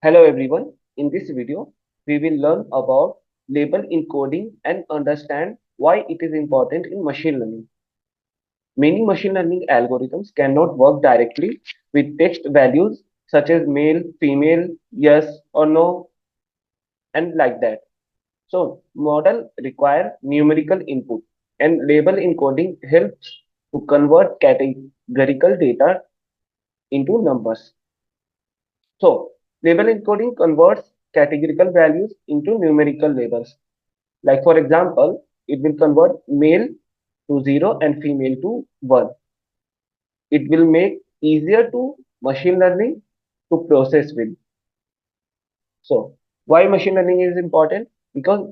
Hello everyone. In this video, we will learn about label encoding and understand why it is important in machine learning. Many machine learning algorithms cannot work directly with text values such as male, female, yes or no, and like that. So, model require numerical input and label encoding helps to convert categorical data into numbers. So, label encoding converts categorical values into numerical labels. Like for example, it will convert male to 0 and female to 1. It will make easier to machine learning to process with. So, why machine learning is important? Because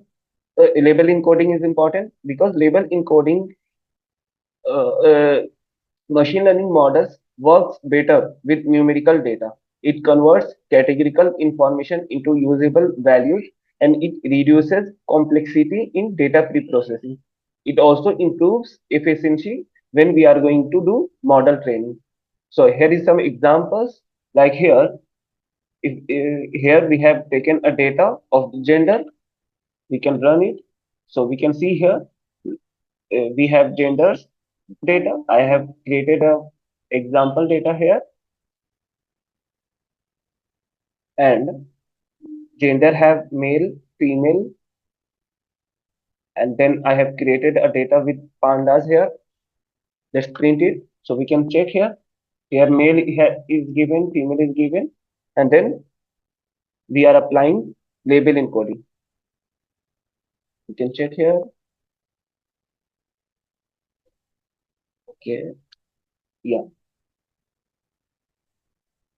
label encoding is important because label encoding uh, uh, machine learning models works better with numerical data. It converts categorical information into usable values and it reduces complexity in data preprocessing. It also improves efficiency when we are going to do model training. So here is some examples. Like here, if here we have taken a data of gender, we can run it. So we can see here we have genders data. I have created a example data here and gender have male, female, and then I have created a data with pandas here. Let's print it. So we can check here. Here male is given, female is given, and then we are applying label encoding. You can check here. Okay, yeah.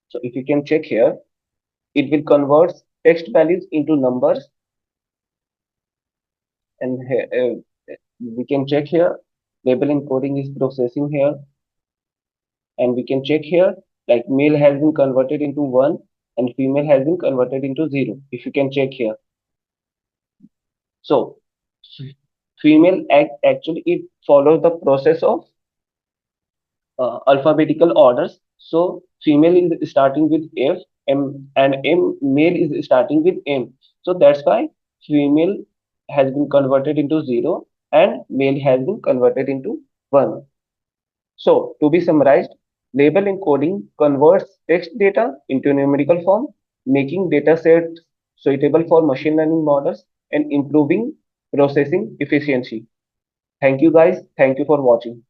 So if you can check here, it will convert text values into numbers, and we can check here. Label encoding is processing here, and we can check here like male has been converted into 1 and female has been converted into 0 if you can check here. So female actually it follows the process of alphabetical orders. So female is starting with F, M, and M, male is starting with M. So that's why female has been converted into 0 and male has been converted into 1. So, to be summarized, label encoding converts text data into numerical form, making datasets suitable for machine learning models and improving processing efficiency. Thank you guys. Thank you for watching.